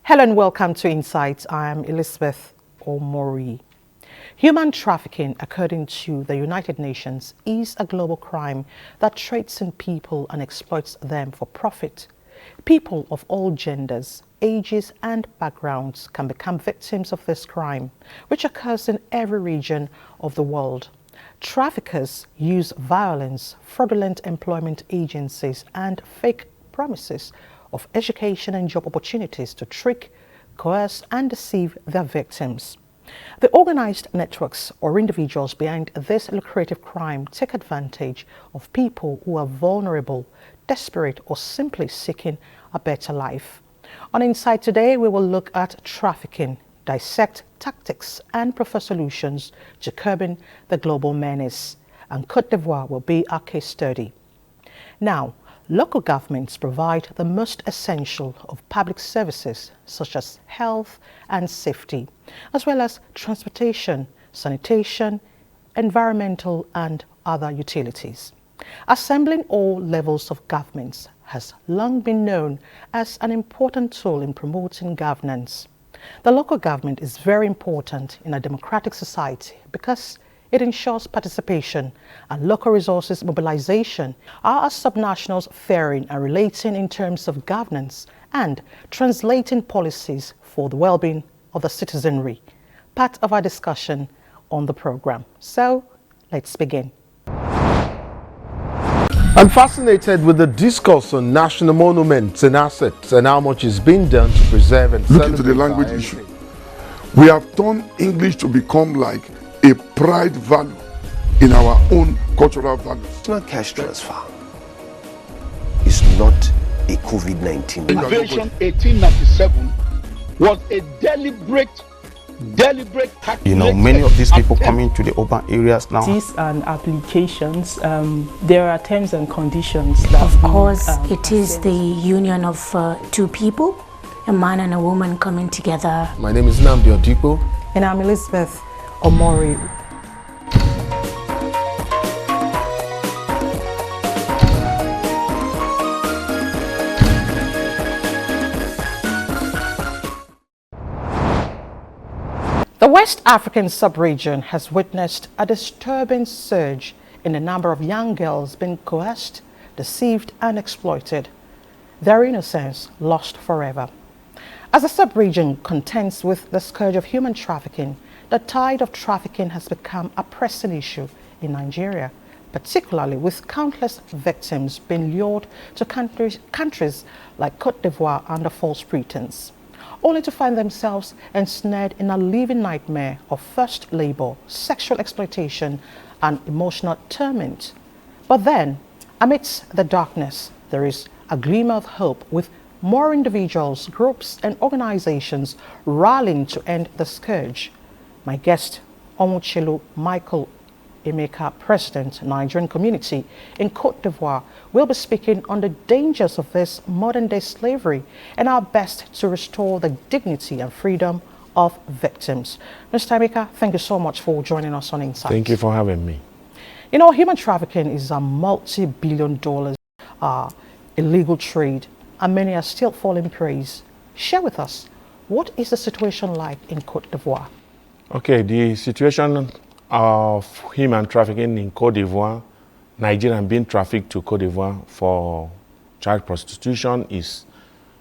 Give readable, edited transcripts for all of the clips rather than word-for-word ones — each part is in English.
Hello and welcome to Insights. I am Elizabeth Omori. Human trafficking, according to the United Nations, is a global crime that trades in people and exploits them for profit. People of all genders, ages and backgrounds can become victims of this crime, which occurs in every region of the world. Traffickers use violence, fraudulent employment agencies, and fake promises of education and job opportunities to trick, coerce, and deceive their victims. The organized networks or individuals behind this lucrative crime take advantage of people who are vulnerable, desperate, or simply seeking a better life. On Insight today, we will look at trafficking, dissect tactics, and prefer solutions to curbing the global menace. And Côte d'Ivoire will be our case study. Now, local governments provide the most essential of public services such as health and safety, as well as transportation, sanitation, environmental and other utilities. Assembling all levels of governments has long been known as an important tool in promoting governance. The local government is very important in a democratic society because it ensures participation and local resources mobilization. Are our subnationals faring and relating in terms of governance and translating policies for the well-being of the citizenry? Part of our discussion on the program. So let's begin. I'm fascinated with the discourse on national monuments and assets and how much is being done to preserve and look into the language issue. We have turned English to become like a pride value in our own cultural values. National cash transfer is not a COVID-19. Invasion 1897 was a deliberate You know, many of these people coming to the urban areas now. These and applications, there are terms and conditions that of course it is the union of two people, a man and a woman coming together. My name is Nnamdi Odipo. And I'm Elizabeth Omori. The West African sub-region has witnessed a disturbing surge in the number of young girls being coerced, deceived, and exploited, their innocence lost forever. As the sub-region contends with the scourge of human trafficking, the tide of trafficking has become a pressing issue in Nigeria, particularly with countless victims being lured to countries like Côte d'Ivoire under false pretense, only to find themselves ensnared in a living nightmare of forced labor, sexual exploitation, and emotional torment. But then, amidst the darkness, there is a glimmer of hope, with more individuals, groups, and organizations rallying to end the scourge. My guest, Omuchelu Michael Emeka, President, Nigerian community in Côte d'Ivoire, will be speaking on the dangers of this modern-day slavery and our best to restore the dignity and freedom of victims. Mr. Emeka, thank you so much for joining us on Insight. Thank you for having me. You know, human trafficking is a multi-billion-dollar illegal trade, and many are still falling prey. Share with us, what is the situation like in Côte d'Ivoire? Okay, the situation of human trafficking in Côte d'Ivoire, Nigerian being trafficked to Côte d'Ivoire for child prostitution is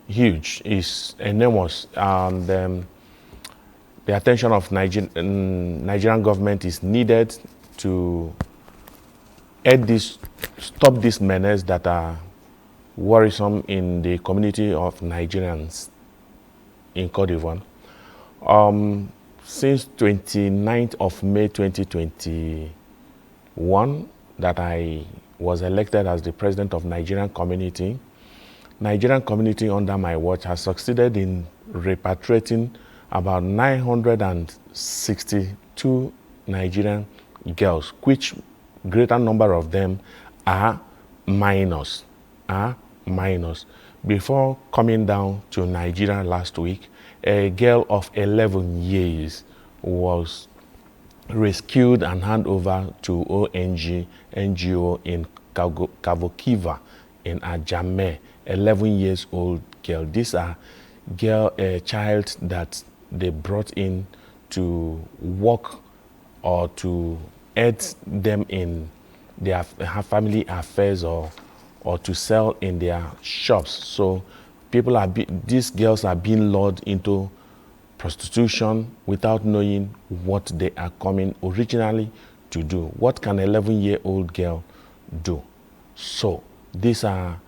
huge, is enormous, and the attention of Nigerian government is needed to stop this menace that are worrisome in the community of Nigerians in Côte d'Ivoire. Since 29th of May 2021, that I was elected as the president of Nigerian community under my watch has succeeded in repatriating about 962 Nigerian girls, which greater number of them are minors. Before coming down to Nigeria last week, a girl of 11 years was rescued and handed over to NGO in Kavokiva in Ajame, 11 years old girl. These are a child that they brought in to work or to aid them in their family affairs or to sell in their shops. So these girls are being lured into prostitution without knowing what they are coming originally to do. What can an 11-year-old girl do? So these are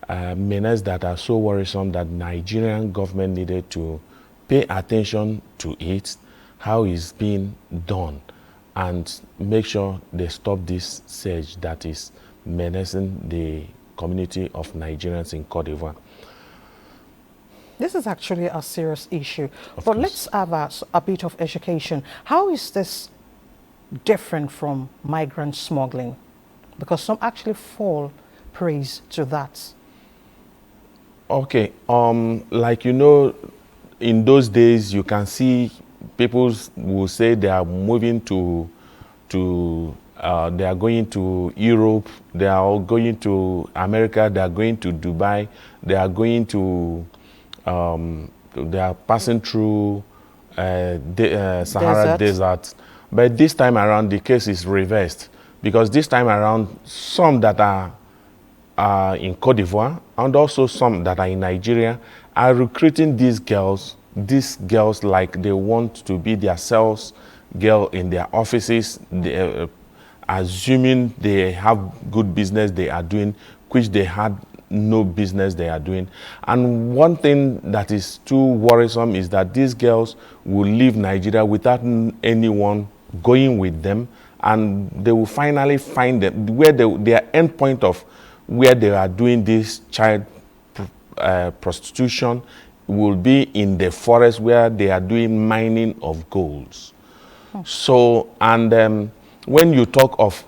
menaces that are so worrisome that Nigerian government needed to pay attention to it, how it's being done, and make sure they stop this surge that is menacing the community of Nigerians in Cote d'Ivoire. This is actually a serious issue, but let's have a bit of education. How is this different from migrant smuggling? Because some actually fall prey to that. Okay, like you know, in those days you can see people will say they are moving they are going to Europe, they are going to America, they are going to Dubai, they are going to they are passing through Sahara Desert. But this time around, the case is reversed, because this time around, some that are in Cote d'Ivoire and also some that are in Nigeria are recruiting these girls like they want to be their sales girl in their offices, assuming they have good business they are doing, which they had no business they are doing. And one thing that is too worrisome is that these girls will leave Nigeria without anyone going with them, and they will finally find them where their end point of where they are doing this child prostitution will be in the forest where they are doing mining of golds. So, and when you talk of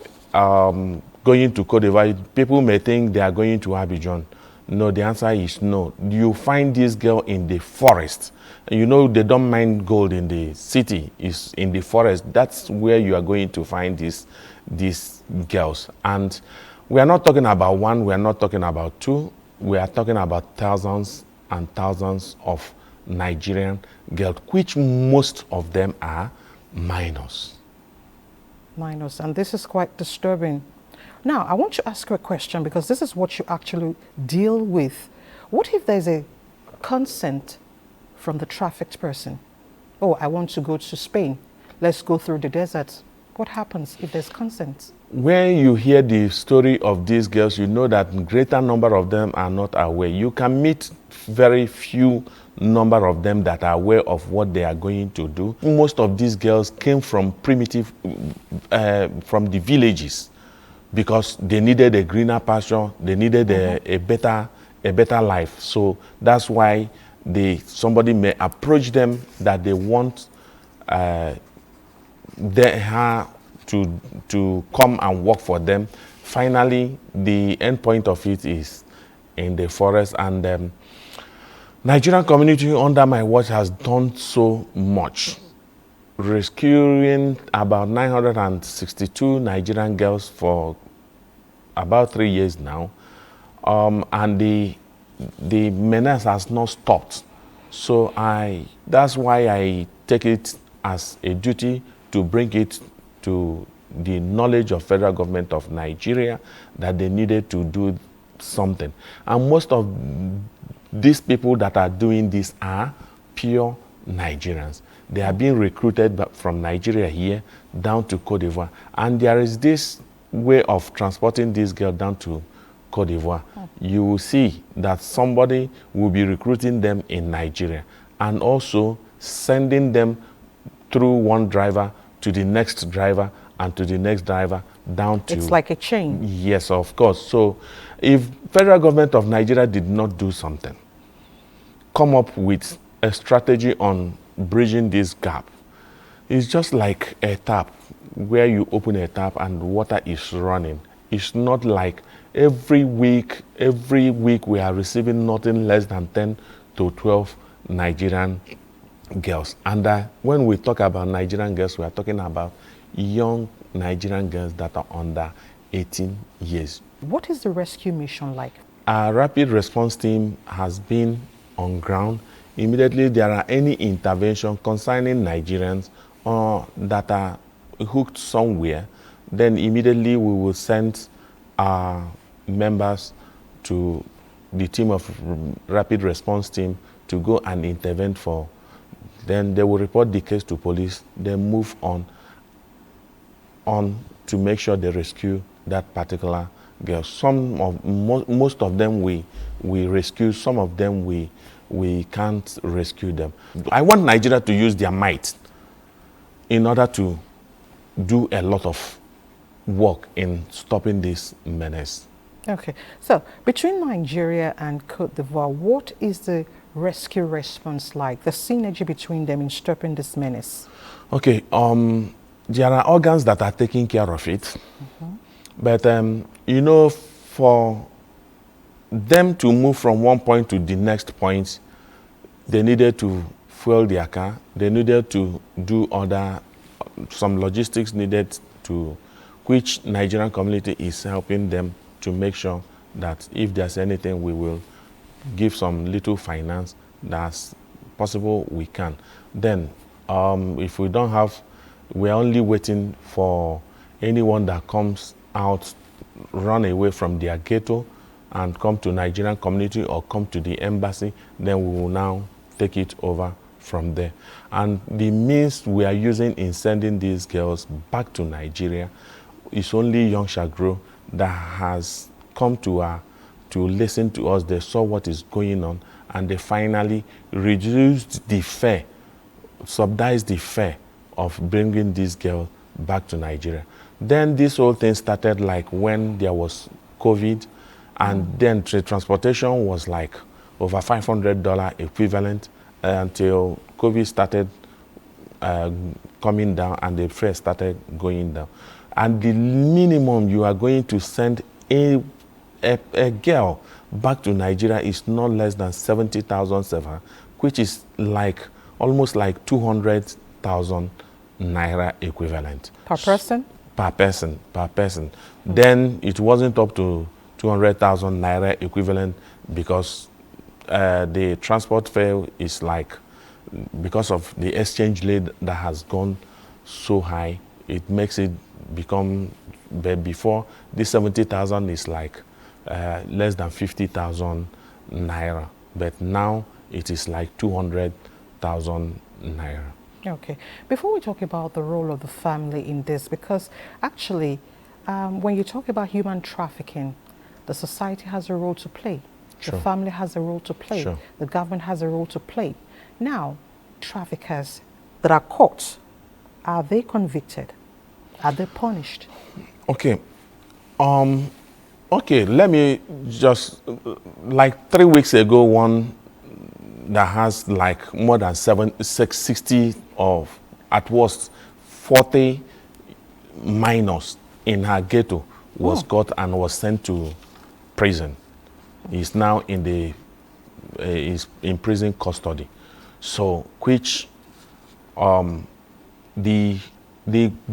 going to Cote d'Ivoire, people may think they are going to Abuja. No, the answer is no. You find this girl in the forest. You know, they don't mine gold in the city, it's in the forest. That's where you are going to find these girls. And we are not talking about one, we are not talking about two, we are talking about thousands and thousands of Nigerian girls, which most of them are minors. Minors, and this is quite disturbing. Now, I want to ask you a question, because this is what you actually deal with. What if there's a consent from the trafficked person? Oh, I want to go to Spain. Let's go through the desert. What happens if there's consent? When you hear the story of these girls, you know that greater number of them are not aware. You can meet very few number of them that are aware of what they are going to do. Most of these girls came from primitive, from the villages, because they needed a greener pasture, they needed a better life. So that's why somebody may approach them that they want her to come and work for them. Finally, the end point of it is in the forest, and Nigerian community under my watch has done so much, rescuing about 962 Nigerian girls for about 3 years now, and the menace has not stopped. So that's why I take it as a duty to bring it to the knowledge of federal government of Nigeria that they needed to do something. And most of these people that are doing this are pure Nigerians. They are being recruited from Nigeria here down to Cote d'Ivoire. And there is this way of transporting this girl down to Cote d'Ivoire. You will see that somebody will be recruiting them in Nigeria and also sending them through one driver to the next driver and to the next driver down to... It's like a chain. Yes, of course. So if federal government of Nigeria did not do something, come up with a strategy on bridging this gap, it's just like a tap, where you open a tap and water is running. It's not like every week we are receiving nothing less than 10 to 12 Nigerian girls. And when we talk about Nigerian girls, we are talking about young Nigerian girls that are under 18 years. What is the rescue mission like? Our rapid response team has been on ground immediately there are any intervention concerning Nigerians that are hooked somewhere, then immediately we will send our members to the team of rapid response team to go and intervene for. Then they will report the case to police, then move on to make sure they rescue that particular girl. Most of them we rescue, some of them we can't rescue them. I want Nigeria to use their might in order to do a lot of work in stopping this menace. Okay, so between Nigeria and Cote d'Ivoire, what is the rescue response like, the synergy between them in stopping this menace? Okay, there are organs that are taking care of it, but you know, for them to move from one point to the next point, they needed to fuel their car, they needed to do some logistics needed to, which Nigerian community is helping them to make sure that if there's anything, we will give some little finance that's possible we can. Then if we don't have, we're only waiting for anyone that comes out, run away from their ghetto and come to Nigerian community or come to the embassy, then we will now take it over from there. And the means we are using in sending these girls back to Nigeria is only Young Shagro that has come to listen to us. They saw what is going on and they finally reduced the fare, subsidized the fare of bringing these girls back to Nigeria. Then this whole thing started like when there was COVID, and then transportation was like over $500 equivalent until COVID started coming down and the fare started going down. And the minimum you are going to send a girl back to Nigeria is not less than 70,000 sefa, which is like almost like 200,000 naira equivalent. Per person? Per person. Then it wasn't up to 200,000 naira equivalent because the transport fare is like, because of the exchange rate that has gone so high, it makes it become, but before this 70,000 is like less than 50,000 naira, but now it is like 200,000 naira. Okay, before we talk about the role of the family in this, because actually when you talk about human trafficking, the society has a role to play. Sure. The family has a role to play. Sure. The government has a role to play. Now, traffickers that are caught, are they convicted? Are they punished? Okay. Okay, let me just, like 3 weeks ago, one that has like more than 60 or at worst 40 minors in her ghetto was caught and was sent to prison. He's now in is in prison custody. So, which the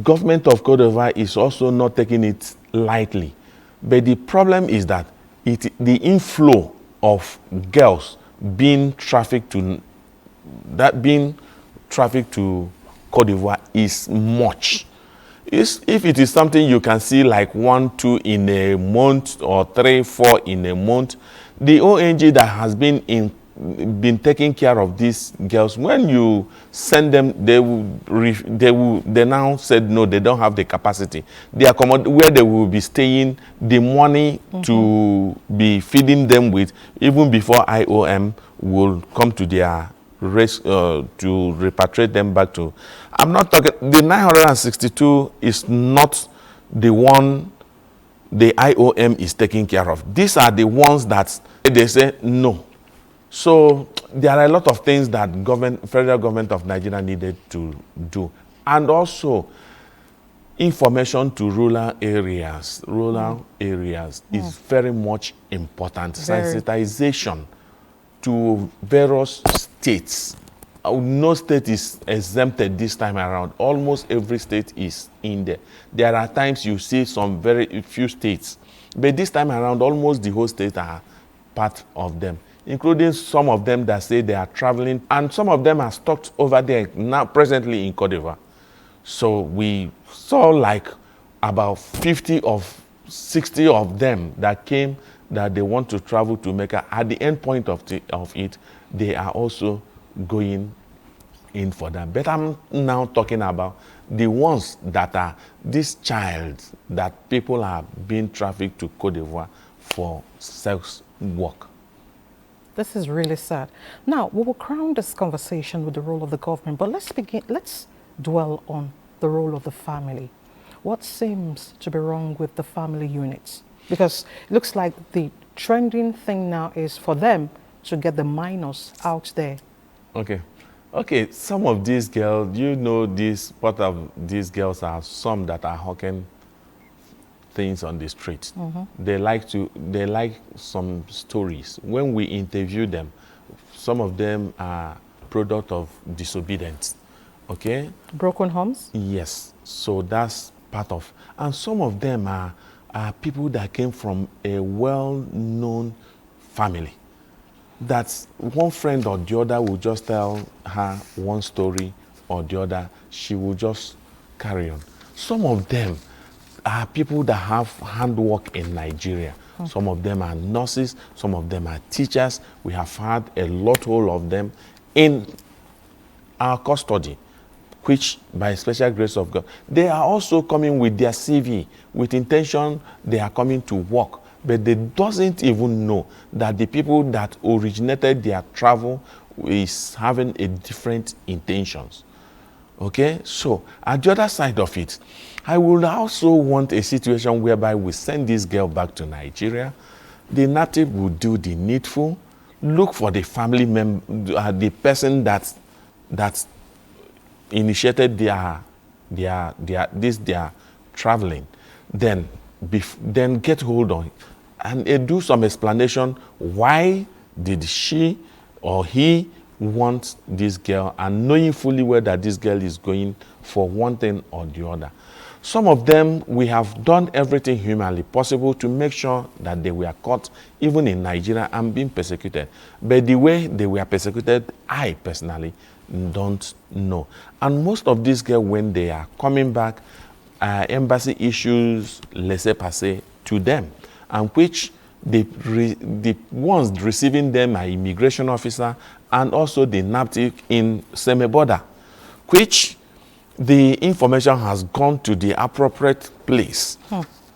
government of Cote d'Ivoire is also not taking it lightly. But the problem is that the inflow of girls being trafficked to Cote d'Ivoire is much. If it is something you can see like 1, 2 in a month or 3, 4 in a month, the ONG that has been taking care of these girls, when you send them, they now said no, they don't have the capacity. They accommodate where they will be staying, the money to be feeding them with, even before IOM will come to their race to repatriate them back to. I'm not talking, the 962 is not the one the IOM is taking care of. These are the ones that they say no. So there are a lot of things that federal government of Nigeria needed to do. And also information to rural areas. Rural areas is very much important. Sensitization to various states. No state is exempted this time around. Almost every state is in there. There are times you see some very few states, but this time around almost the whole state are part of them. including some of them that say they are traveling, and some of them are stuck over there now presently in Cote d'Ivoire. So we saw like about 50 of 60 of them that came that they want to travel to Mecca. At the end point of it, they are also going in for that. But I'm now talking about the ones that are this child that people are being trafficked to Cote d'Ivoire for sex work. This is really sad. Now, we will crown this conversation with the role of the government, but let's dwell on the role of the family. What seems to be wrong with the family units? Because it looks like the trending thing now is for them to get the minors out there. Okay, some of these girls, you know, part of these girls are some that are hawking things on the street. They like some stories. When we interview them, some of them are product of disobedience. Okay? Broken homes? Yes. So that's part of, and some of them are people that came from a well-known family. That one friend or the other will just tell her one story or the other, she will just carry on. Some of them are people that have handwork in Nigeria. Some of them are nurses, some of them are teachers. We have had a lot of them in our custody, which by special grace of God, they are also coming with their CV, with intention they are coming to work, but they doesn't even know that the people that originated their travel is having a different intentions. Okay, so at the other side of it, I would also want a situation whereby we send this girl back to Nigeria. The native will do the needful, look for the family member, the person that initiated their traveling, then get hold on and do some explanation. Why did she or he want this girl, and knowing fully well that this girl is going for one thing or the other. Some of them, we have done everything humanly possible to make sure that they were caught, even in Nigeria, and being persecuted. But the way they were persecuted, I personally don't know. And most of these girls, when they are coming back, embassy issues laissez-passer to them, and which the ones receiving them are immigration officer and also the NAPTIC in semi-border, which the information has gone to the appropriate place.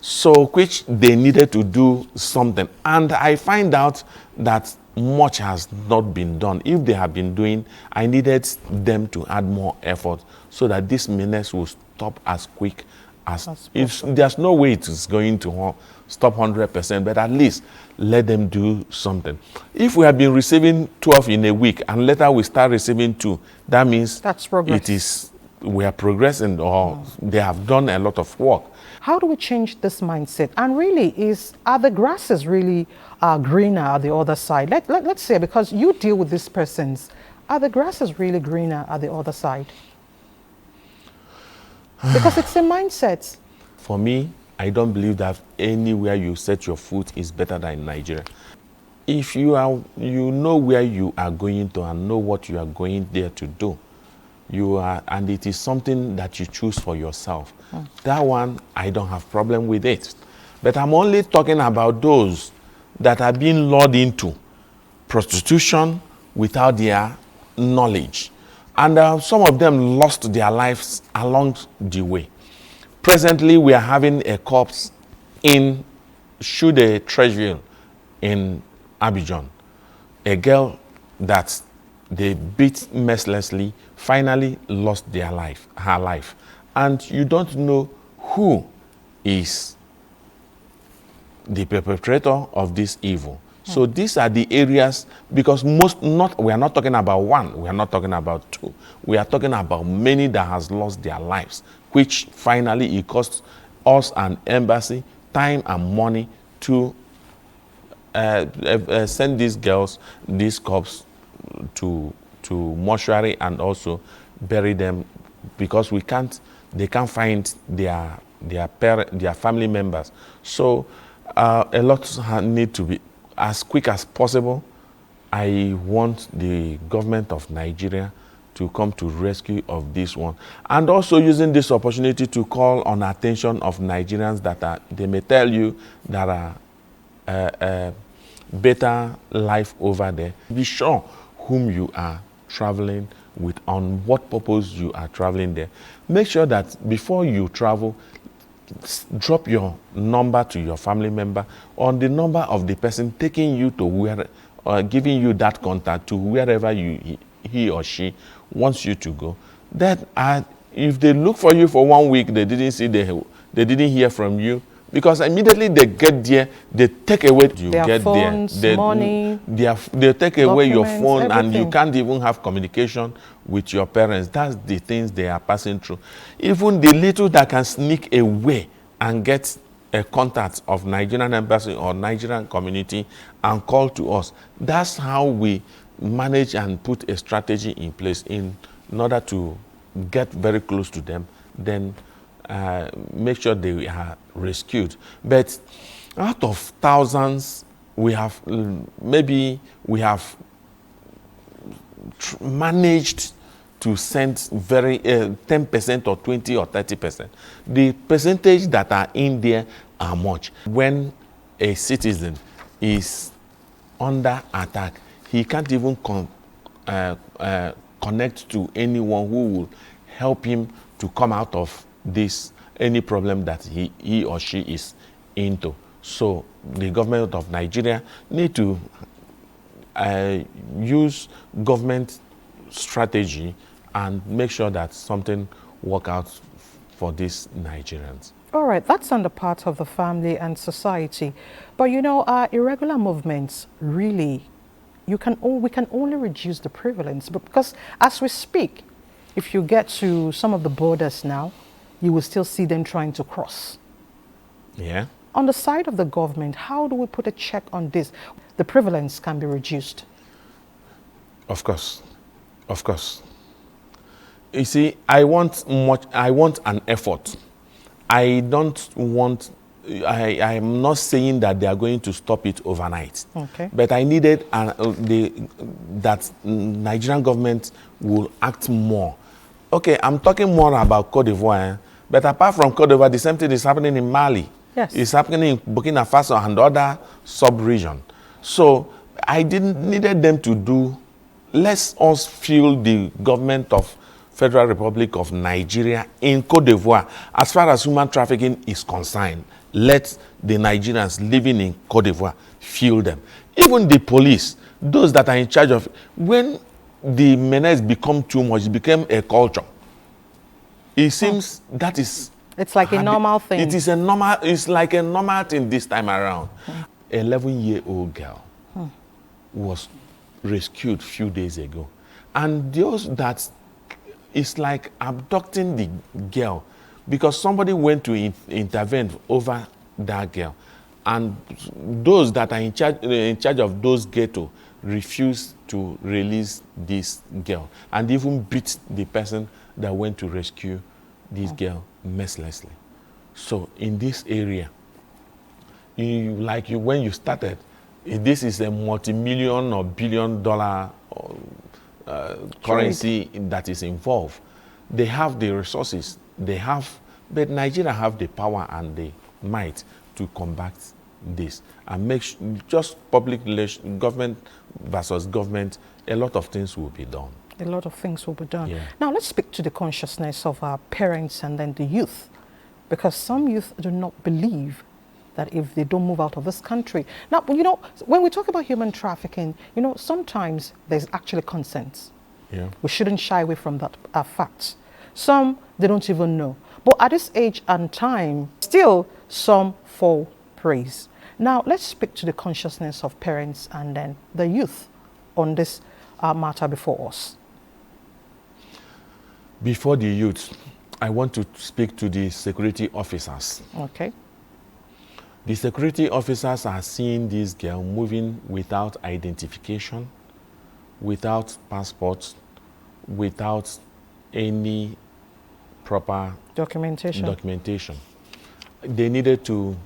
So which they needed to do something. And I find out that much has not been done. If they have been doing, I needed them to add more effort so that this menace will stop as quick as there's no way it is going to stop 100%, but at least let them do something. If we have been receiving 12 in a week and later we start receiving 2, that means that's progress. It is, we are progressing, or they have done a lot of work. How do we change this mindset? And really, are the grasses really greener at the other side? Let's say, because you deal with these persons, are the grasses really greener at the other side? Because it's a mindset. For me, I don't believe that anywhere you set your foot is better than in Nigeria. If you know where you are going to and know what you are going there to do, and it is something that you choose for yourself. That one, I don't have problem with it. But I'm only talking about those that are being lured into prostitution without their knowledge. And some of them lost their lives along the way. Presently, we are having a corpse in Shude Trashville in Abuja. A girl that they beat mercilessly finally lost her life. And you don't know who is the perpetrator of this evil. So these are the areas, because we are not talking about one, we are not talking about 2. We are talking about many that has lost their lives, which finally it costs us an embassy time and money to send these girls, these corpses to mortuary and also bury them, because they can't find their family members. So a lot need to be, as quick as possible, I want the government of Nigeria to come to rescue of this one. And also using this opportunity to call on attention of Nigerians that they may tell you that are better life over there. Be sure whom you are traveling with, on what purpose you are traveling there. Make sure that before you travel, drop your number to your family member on the number of the person taking you to where, giving you that contact to wherever he or she wants you to go. That if they look for you for 1 week, they didn't hear from you, because immediately they get there, they take away their phones, money, they take away your phone, everything. and you can't even have communication with your parents. That's the things they are passing through. Even the little that can sneak away and get a contact of Nigerian embassy or Nigerian community and call to us. That's how we manage and put a strategy in place in order to get very close to them, then make sure they are rescued. But out of thousands, we have managed to send very 10% or 20 or 30%. The percentage that are in there are much. When a citizen is under attack, he can't even connect to anyone who will help him to come out of any problem that he or she is into. So the government of Nigeria need to use government strategy and make sure that something work out for these Nigerians. All right, that's on the part of the family and society. But you know, irregular movements, really, we can only reduce the prevalence. But because as we speak, if you get to some of the borders now, you will still see them trying to cross. Yeah. On the side of the government, how do we put a check on this? The prevalence can be reduced. Of course. Of course. You see, I want an effort. I don't want, I am not saying that they are going to stop it overnight. Okay. But I needed that Nigerian government will act more. Okay, I'm talking more about Cote d'Ivoire, but apart from Cote d'Ivoire, the same thing is happening in Mali. Yes. It's happening in Burkina Faso and other sub-region. So I needed them to do, let us feel the government of Federal Republic of Nigeria in Cote d'Ivoire. As far as human trafficking is concerned, let the Nigerians living in Cote d'Ivoire feel them. Even the police, those that are in charge of, when the menace become too much, it became a culture. It seems that is... It's like a normal thing. It's like a normal thing this time around. 11-year-old girl was rescued a few days ago. And those that, it's like abducting the girl because somebody went to intervene over that girl. And those that are in charge of those ghetto refused to release this girl and even beat the person that went to rescue this girl mercilessly. So in this area, when you started, this is a multi-million or billion-dollar currency that is involved. They have the resources, but Nigeria have the power and the might to combat this and make just public relation, government versus government. A lot of things will be done. A lot of things will be done. Yeah. Now let's speak to the consciousness of our parents and then the youth, because some youth do not believe that if they don't move out of this country. Now, you know, when we talk about human trafficking, you know, sometimes there's actually consent. Yeah. We shouldn't shy away from that fact. Some, they don't even know. But at this age and time, still some fall praise. Now, let's speak to the consciousness of parents and then the youth on this matter before us. Before the youth, I want to speak to the security officers. Okay. The security officers are seeing this girl moving without identification, without passports, without any proper documentation. They needed to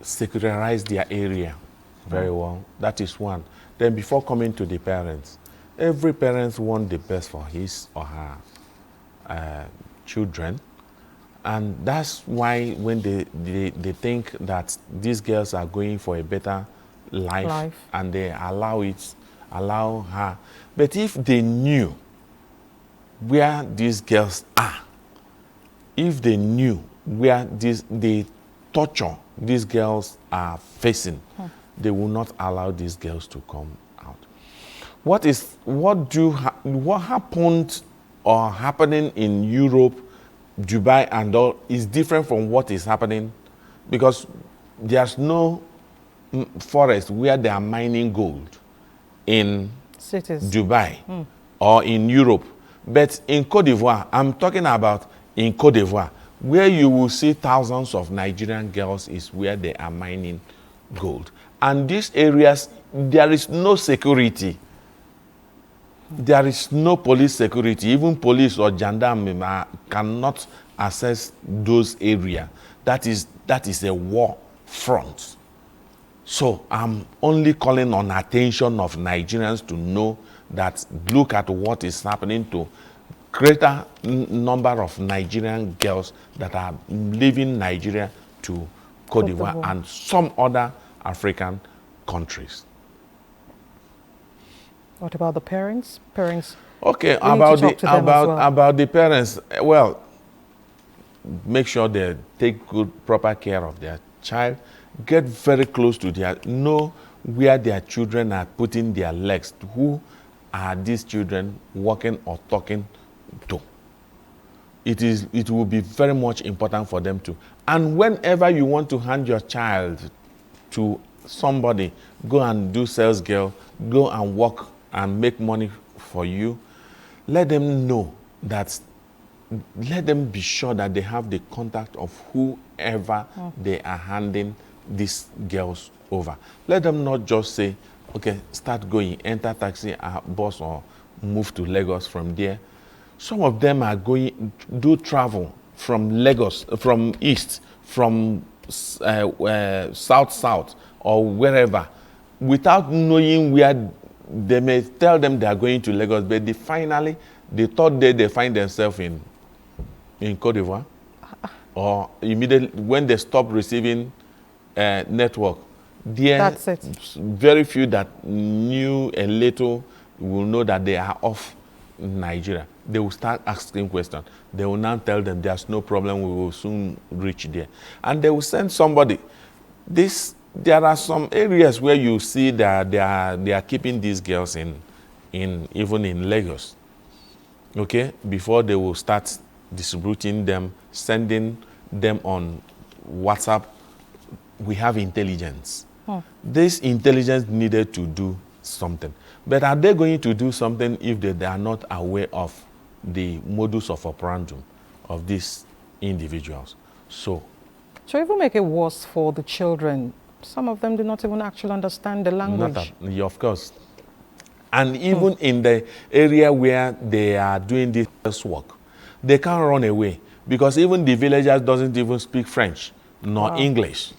securitize their area very well. That is one. Then before coming to the parents, every parent wants the best for his or her children. And that's why when they think that these girls are going for a better life and they allow her. But if they knew where these girls are, if they knew where the torture these girls are facing, they will not allow these girls to come out. What happened or happening in Europe, Dubai and all is different from what is happening, because there's no forest where they are mining gold in cities, Dubai or in Europe. But in Cote d'Ivoire, I'm talking about in Cote d'Ivoire, where you will see thousands of Nigerian girls is where they are mining gold. And these areas, there is no security. There is no police security. Even police or gendarme cannot access those areas. That is a war front. So I'm only calling on attention of Nigerians to know that look at what is happening to greater number of Nigerian girls that are leaving Nigeria to Cote d'Ivoire and some other African countries. What about the parents? Okay, about the parents. Well, make sure they take proper care of their child. Get very close to know where their children are putting their legs. Who are these children walking or talking to? It will be very much important for them to. And whenever you want to hand your child to somebody, go and do sales girl, go and work and make money for you, let them know that, let them be sure that they have the contact of whoever they are handing these girls over. Let them not just say, okay, start going, enter taxi, bus, or move to Lagos from there. Some of them are going, do travel from Lagos, from east, from south, or wherever, without knowing where. They may tell them they are going to Lagos, but the third day they find themselves in Cote d'Ivoire, or immediately when they stop receiving network. That's it. Very few that knew a little will know that they are off Nigeria. They will start asking questions. They will now tell them there's no problem, we will soon reach there. And they will send somebody. There are some areas where you see that they are keeping these girls even in Lagos. Okay, before they will start distributing them, sending them on WhatsApp. We have intelligence. This intelligence needed to do something. But are they going to do something if they are not aware of the modus operandum of these individuals? So even make it worse for the children. Some of them do not even actually understand the language. Of course. And even in the area where they are doing this work, they can't run away, because even the villagers doesn't even speak French nor English.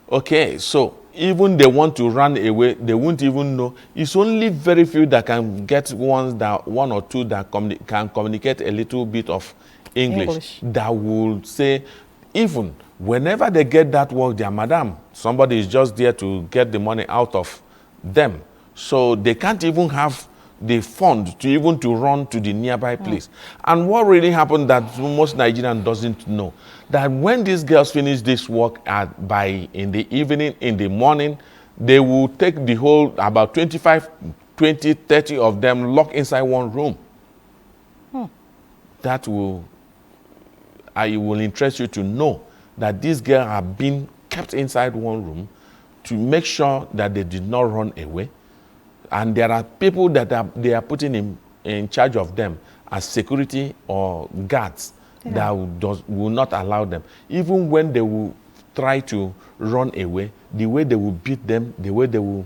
Okay, so even they want to run away, they won't even know. It's only very few that can get one or two that can communicate a little bit of English. That will say, even whenever they get that work, their madam, somebody is just there to get the money out of them. So they can't even have the fund to run to the nearby place. And what really happened that most Nigerians doesn't know, that when these girls finish this work in the evening, in the morning, they will take the whole, about 25, 20, 30 of them locked inside one room. That will interest you to know that these girls have been kept inside one room to make sure that they did not run away. And there are people that they are putting in charge of them as security or guards that will not allow them. Even when they will try to run away, the way they will beat them, they will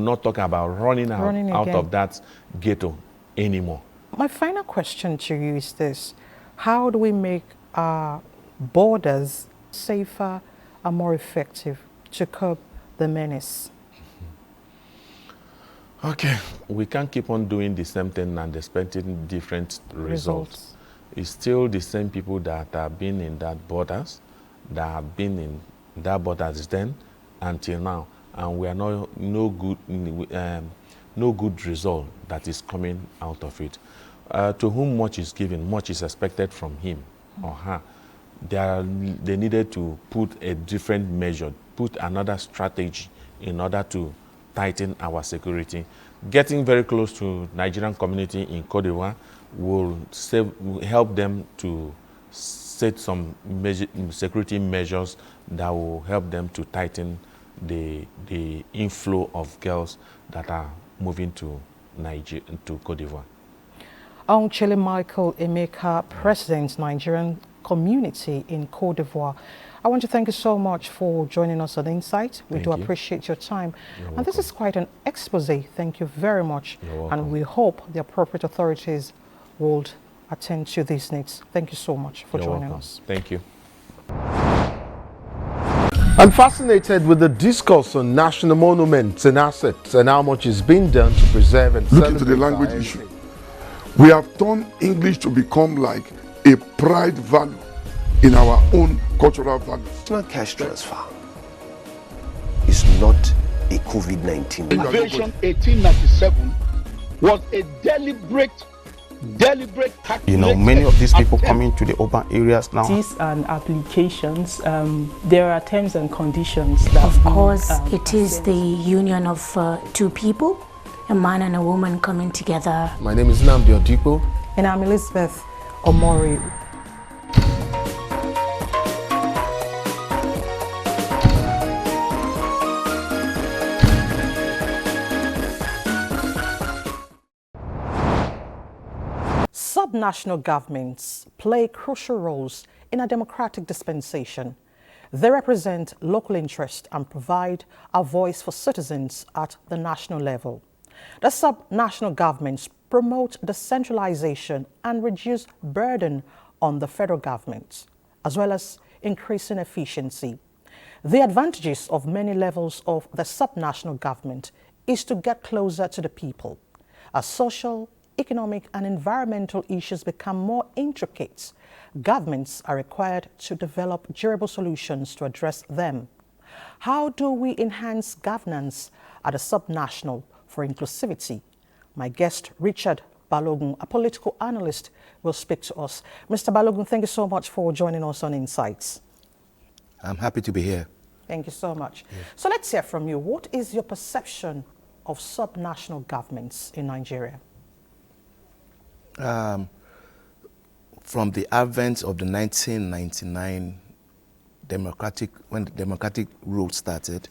not talk about running out of that ghetto anymore. My final question to you is this: how do we make our borders safer and more effective to curb the menace? Okay, we can't keep on doing the same thing and expecting different results. It's still the same people that have been in that borders, that have been in that borders then until now, and we are no good result that is coming out of it. To whom much is given, much is expected from him or her. They needed to put a different measure, put another strategy in order to tighten our security. Getting very close to Nigerian community in Côte d'Ivoire will help them to set some security measures that will help them to tighten the inflow of girls that are moving to Côte d'Ivoire. Chile Michael Emeka, President, Nigerian community in Côte d'Ivoire. I want to thank you so much for joining us on Insight. We do appreciate your time. And this is quite an expose. Thank you very much. And we hope the appropriate authorities will attend to these needs. Thank you so much for joining us. Thank you. I'm fascinated with the discourse on national monuments and assets and how much is being done to preserve and look into the language issue. We have turned English to become like a pride value in our own cultural values. National cash transfer is not a COVID-19. Invasion 1897 was a deliberate tactic. Many of these people coming to the urban areas now. These and applications, there are terms and conditions that of course it is the union of two people, a man and a woman coming together. My name is Nnamdi Odipo. And I'm Elizabeth Omori. Subnational governments play crucial roles in a democratic dispensation. They represent local interest and provide a voice for citizens at the national level. The subnational governments promote decentralization and reduce burden on the federal government, as well as increasing efficiency. The advantages of many levels of the subnational government is to get closer to the people. As social, economic and environmental issues become more intricate, governments are required to develop durable solutions to address them. How do we enhance governance at a subnational for inclusivity? My guest, Richard Balogun, a political analyst, will speak to us. Mr. Balogun, thank you so much for joining us on Insights. I'm happy to be here. Thank you so much. Yeah. So let's hear from you. What is your perception of subnational governments in Nigeria? From the advent of the 1999 when the democratic rule started,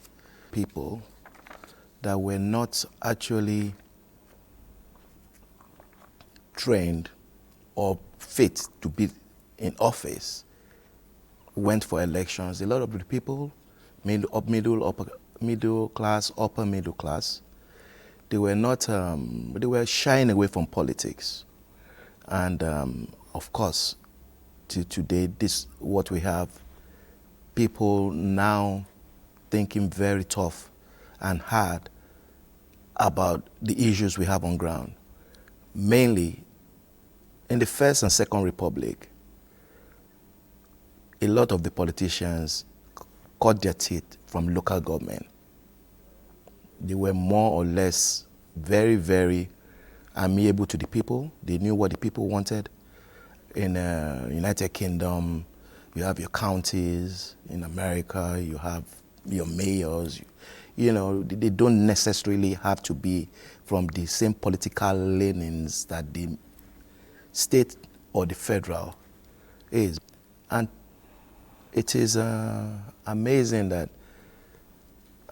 people that were not actually trained or fit to be in office went for elections. A lot of the people, middle class, upper middle class, they were not, they were shying away from politics. And of course, to today, this what we have, people now thinking very tough and hard about the issues we have on ground. Mainly, in the First and Second Republic, a lot of the politicians cut their teeth from local government. They were more or less very, very amiable to the people. They knew what the people wanted. In United Kingdom, you have your counties. In America, you have your mayors. You know, they don't necessarily have to be from the same political leanings that the state or the federal is. And it is amazing that,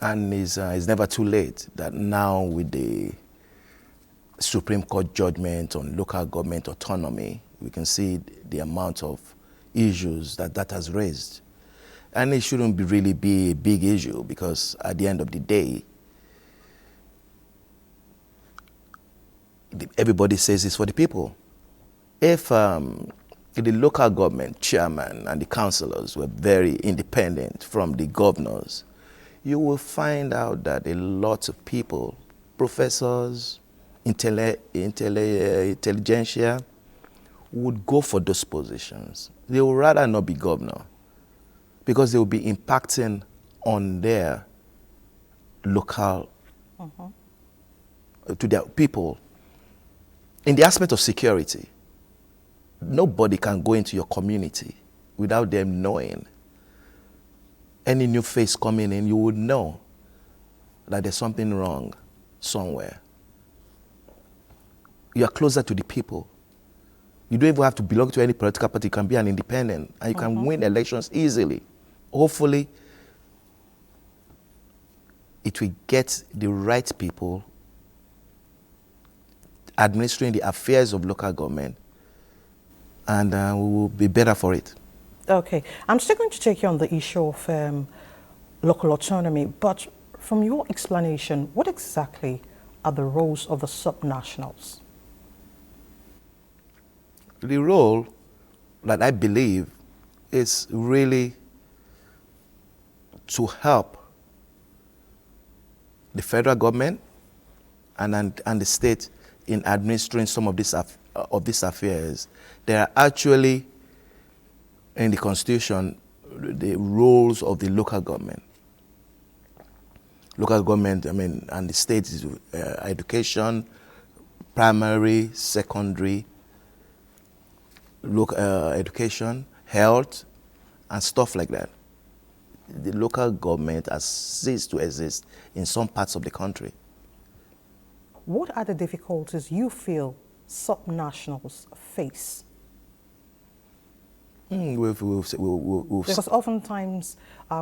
and it's never too late, that now with the Supreme Court judgment on local government autonomy, we can see the amount of issues that has raised. And it shouldn't really be a big issue, because at the end of the day, everybody says it's for the people. If the local government chairman and the councillors were very independent from the governors, you will find out that a lot of people, professors, intelligentsia, would go for those positions. They would rather not be governor because they will be impacting on their local, to their people. In the aspect of security, nobody can go into your community without them knowing. Any new face coming in, you would know that there's something wrong somewhere. You are closer to the people. You don't even have to belong to any political party. You can be an independent and you can win elections easily. Hopefully, it will get the right people administering the affairs of local government, and we will be better for it. Okay, I'm still going to take you on the issue of local autonomy, but from your explanation, what exactly are the roles of the subnationals? The role that I believe is really to help the federal government and the state in administering some of these affairs. There are actually, in the Constitution, the roles of the local government. Local government, and the state is education, primary, secondary, education, health, and stuff like that. The local government has ceased to exist in some parts of the country. What are the difficulties you feel subnationals face? Because oftentimes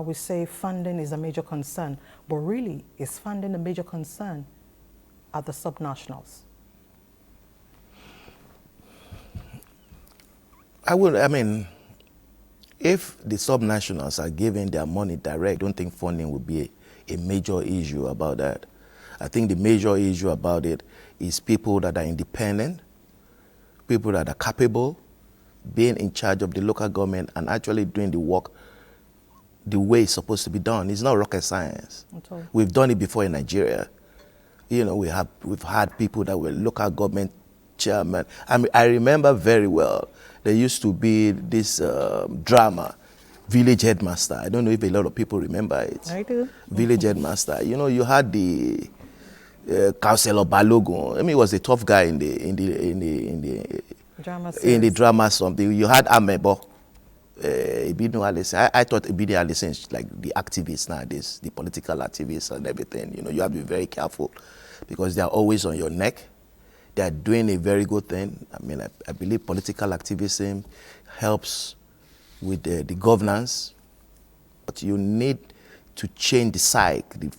we say funding is a major concern, but really, is funding a major concern at the subnationals? If the subnationals are giving their money direct, I don't think funding would be a major issue about that. I think the major issue about it is people that are independent, people that are capable, being in charge of the local government and actually doing the work the way it's supposed to be done. It's not rocket science. We've done it before in Nigeria. We've had people that were local government chairman. I remember very well, there used to be this drama, Village Headmaster. I don't know if a lot of people remember it. I do. Village Headmaster. You had the Councillor Balogun. He was a tough guy in the drama something. You had Amebo. Ibino Alison. I thought Ibino Alison is like the activists nowadays, the political activists and everything. You have to be very careful because they are always on your neck. They are doing a very good thing. I believe political activism helps with the governance, but you need to change the psyche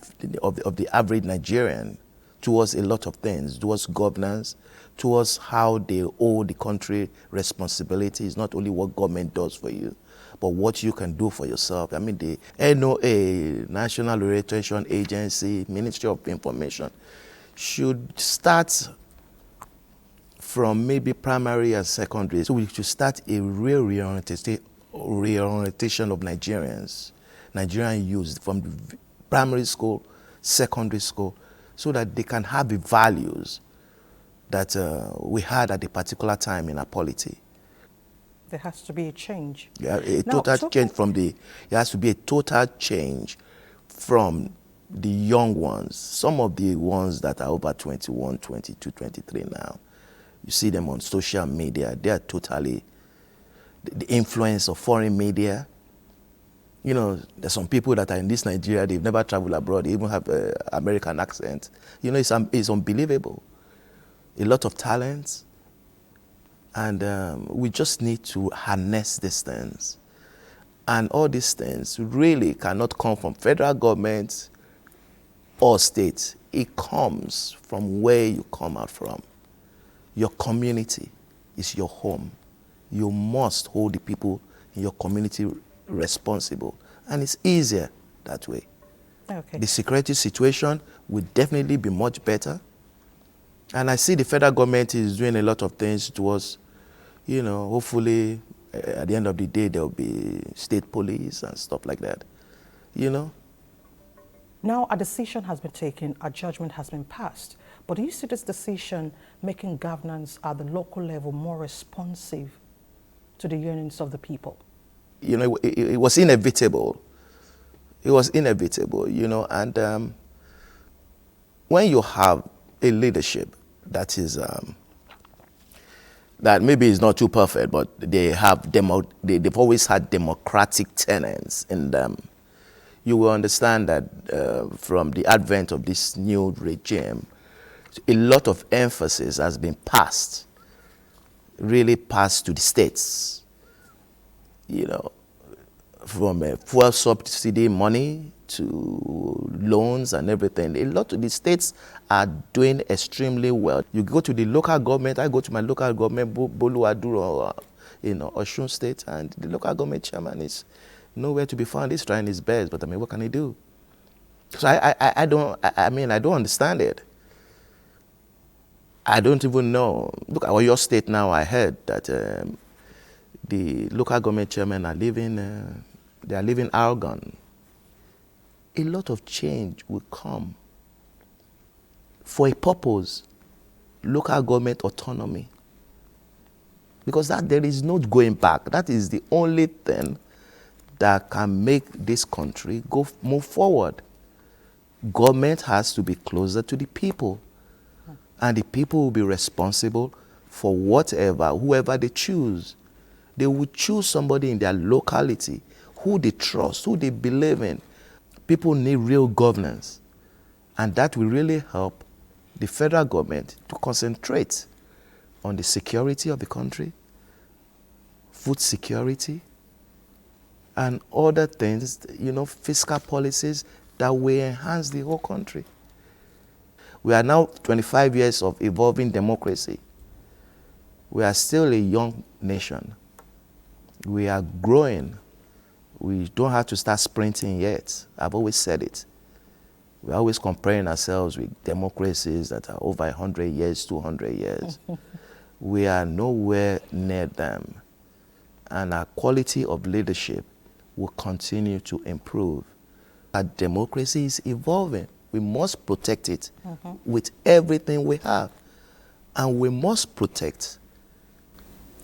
of the average Nigerian towards a lot of things, towards governance, towards how they owe the country responsibility. It's not only what government does for you, but what you can do for yourself. The NOA, National Orientation Agency, Ministry of Information, should start from maybe primary and secondary. So we should start a real reorientation of Nigerian youth from primary school, secondary school, so that they can have the values that we had at a particular time in our polity. There has to be a change. Yeah, there has to be a total change from the young ones. Some of the ones that are over 21, 22, 23 now, you see them on social media. They are totally the influence of foreign media. There's some people that are in this Nigeria, they've never traveled abroad, they even have an American accent. It's unbelievable. A lot of talents. And we just need to harness these things. And all these things really cannot come from federal government or state. It comes from where you come out from. Your community is your home. You must hold the people in your community responsible. And it's easier that way. Okay. The security situation will definitely be much better. And I see the federal government is doing a lot of things towards, hopefully at the end of the day there will be state police and stuff like that. Now a decision has been taken, a judgment has been passed. But do you see this decision making governance at the local level more responsive to the yearnings of the people? You know, it was inevitable. It was inevitable, you know, and when you have a leadership that is, that maybe is not too perfect, but they've always had democratic tenets in them, you will understand that from the advent of this new regime, a lot of emphasis has been passed, really passed to the states, you know, from fuel subsidy money to loans and everything. A lot of the states are doing extremely well. You go to the local government, I go to my local government, Bolu Aduro, in Osun State, and the local government chairman is nowhere to be found. He's trying his best, but I mean, what can he do? So I don't understand it. I don't even know. Look at your state now. I heard that the local government chairmen are living, they are living arrogant. A lot of change will come for a purpose, local government autonomy. Because that there is no going back. That is the only thing that can make this country move forward. Government has to be closer to the people. And the people will be responsible for whoever they choose. They will choose somebody in their locality who they trust, who they believe in. People need real governance. And that will really help the federal government to concentrate on the security of the country, food security, and other things, you know, fiscal policies that will enhance the whole country. We are now 25 years of evolving democracy. We are still a young nation. We are growing. We don't have to start sprinting yet. I've always said it. We're always comparing ourselves with democracies that are over 100 years, 200 years. We are nowhere near them. And our quality of leadership will continue to improve. Our democracy is evolving. We must protect it with everything we have. And we must protect.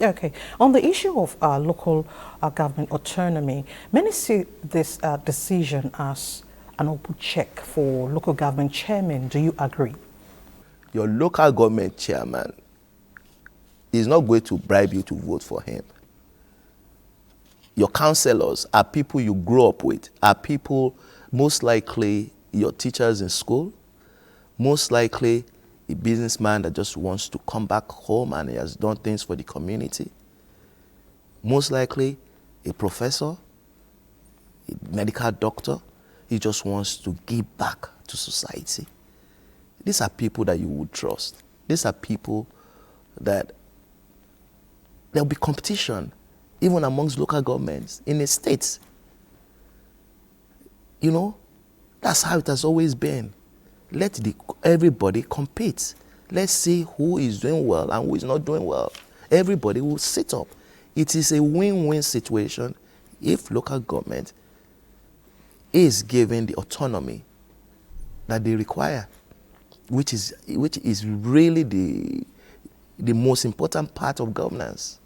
Okay. On the issue of local government autonomy, many see this decision as an open check for local government chairmen. Do you agree? Your local government chairman is not going to bribe you to vote for him. Your councillors are people you grow up with, are people most likely your teachers in school, most likely a businessman that just wants to come back home and he has done things for the community, most likely a professor, a medical doctor, he just wants to give back to society. These are people that you would trust. These are people that there will be competition even amongst local governments in the states. You know, that's how it has always been. Let everybody compete. Let's see who is doing well and who is not doing well. Everybody will sit up. It is a win-win situation if local government is given the autonomy that they require, which is really the most important part of governance.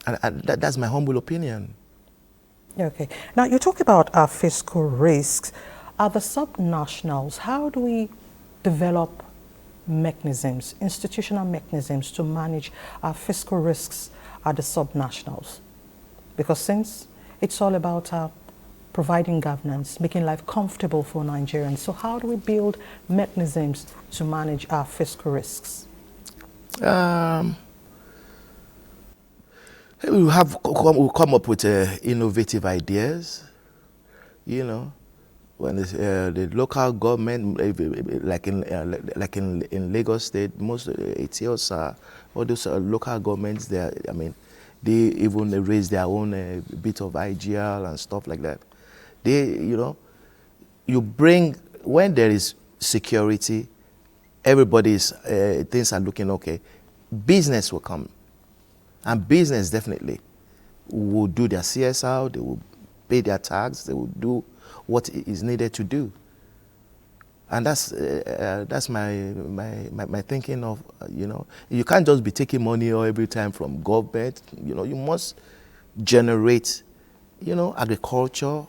And that's my humble opinion. Okay. Now, you talk about fiscal risks. Are the subnationals, how do we develop mechanisms, institutional mechanisms to manage fiscal risks at the subnationals? Because since it's all about providing governance, making life comfortable for Nigerians, so how do we build mechanisms to manage our fiscal risks? We'll come up with innovative ideas, you know. When the local government, like in Lagos State, most ATOs all those local governments, they even raise their own bit of IGL and stuff like that. You bring, when there is security, everybody's, things are looking okay, business will come. And business definitely will do their CSR, they will pay their tax, they will do what is needed to do. And that's my thinking of, you can't just be taking money every time from government. You must generate, agriculture.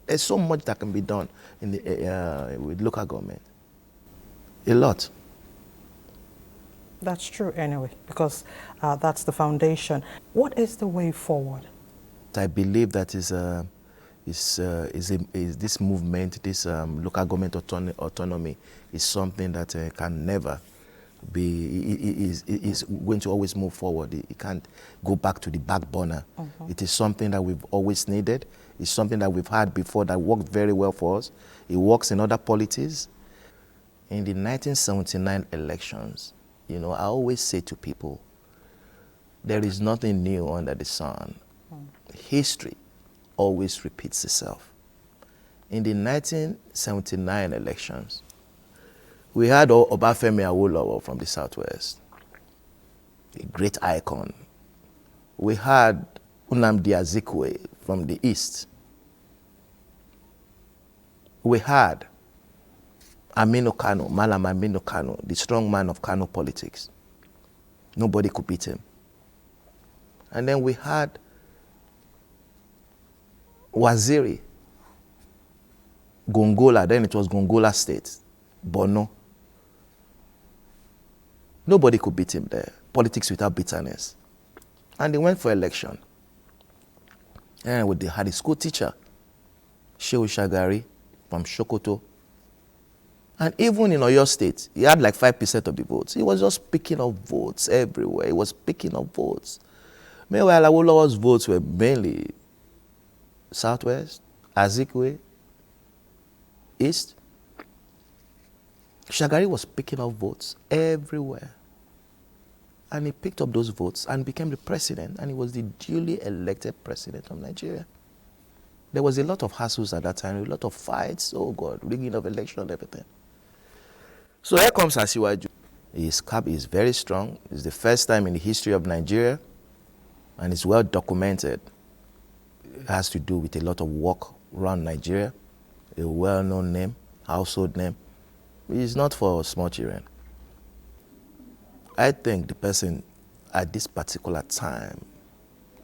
There's so much that can be done in the, with local government. A lot. That's true anyway, because that's the foundation. What is the way forward? I believe that is this movement, this local government autonomy is something that can never be, is going to always move forward. It can't go back to the back burner. It is something that we've always needed. It's something that we've had before that worked very well for us. It works in other polities. In the 1979 elections, I always say to people, there is nothing new under the sun. History always repeats itself. In the 1979 elections, we had Obafemi Awolowo from the Southwest, a great icon. We had Nnamdi Azikiwe from the East. We had Aminu Kano, Malam Aminu Kano, the strong man of Kano politics. Nobody could beat him. And then we had Waziri, Gongola, then it was Gongola State, Borno. Nobody could beat him there. Politics without bitterness. And they went for election. And they had a school teacher, Shehu Shagari from Sokoto. And even in Oyo State, he had like 5% of the votes. He was just picking up votes everywhere. He was picking up votes. Meanwhile, Awolowo's votes were mainly Southwest, Azikiwe, East. Shagari was picking up votes everywhere. And he picked up those votes and became the president, and he was the duly elected president of Nigeria. There was a lot of hassles at that time, a lot of fights, oh God, rigging of election and everything. So here comes Asiwaju. His cap is very strong. It's the first time in the history of Nigeria, and it's well documented. It has to do with a lot of work around Nigeria, a well-known name, household name. It's not for small children. I think the person at this particular time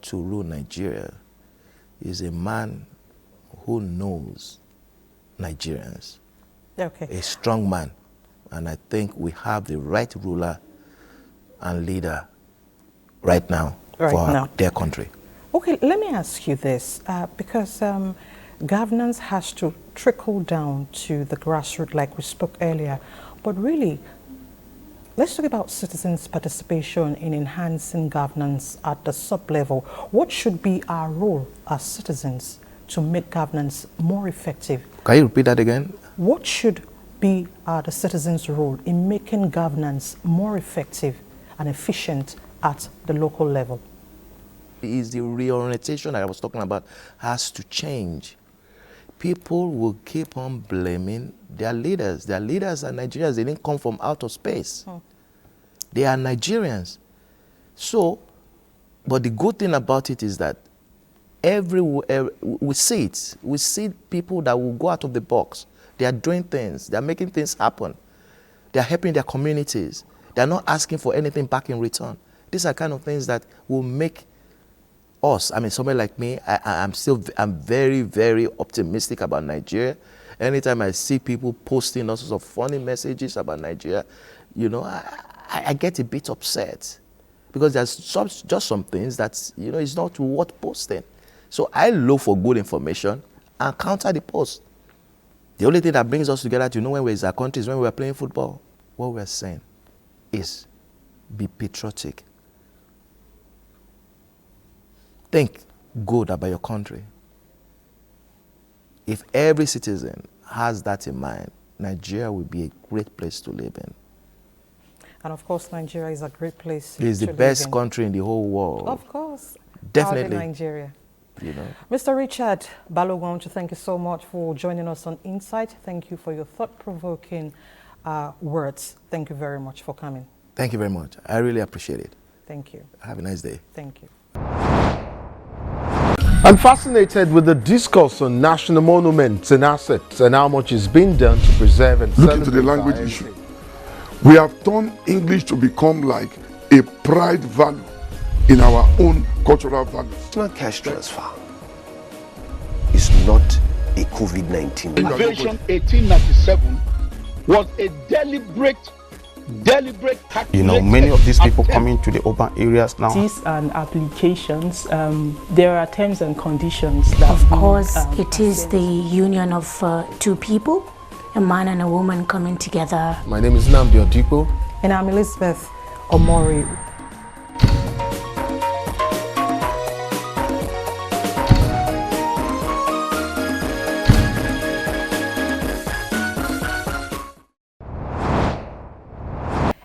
to rule Nigeria is a man who knows Nigerians. Okay. A strong man. And I think we have the right ruler and leader right now for their country. Okay, let me ask you this, because governance has to trickle down to the grassroots like we spoke earlier, but really, let's talk about citizens' participation in enhancing governance at the sub-level. What should be our role as citizens to make governance more effective? Can you repeat that again? What should be the citizens' role in making governance more effective and efficient at the local level? Is the reorientation that I was talking about has to change. People will keep on blaming their leaders. Their leaders are Nigerians. They didn't come from outer space. They are Nigerians. So, but the good thing about it is that everywhere we see it. We see people that will go out of the box. They are doing things. They are making things happen. They are helping their communities. They are not asking for anything back in return. These are kind of things that will make us, I mean, somebody like me, I'm very, very optimistic about Nigeria. Anytime I see people posting all sorts of funny messages about Nigeria, I get a bit upset because there's just some things that, it's not worth posting. So I look for good information and counter the post. The only thing that brings us together to know when we're in our country is when we're playing football. What we're saying is be patriotic. Think good about your country. If every citizen has that in mind, Nigeria will be a great place to live in. And of course, Nigeria is a great place to live in. It's the best country in the whole world. Of course. Definitely. Nigeria. Mr. Richard Balogun, I want to thank you so much for joining us on Insight. Thank you for your thought-provoking words. Thank you very much for coming. Thank you very much. I really appreciate it. Thank you. Have a nice day. Thank you. I'm fascinated with the discourse on national monuments and assets and how much is being done to preserve and Look into the language issue. We have turned English to become like a pride value in our own cultural values. National cash transfer is not a COVID-19. Invasion 1897 was a deliberate calculation. You know, many of these people coming to the urban areas now. These and applications, there are terms and conditions that Of course, it is the union of two people, a man and a woman coming together. My name is Nnamdi Odipo. And I'm Elizabeth Omori.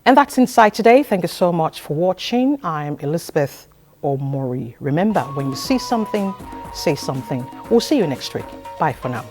And that's Inside Today. Thank you so much for watching. I'm Elizabeth Omori. Remember, when you see something, say something. We'll see you next week. Bye for now.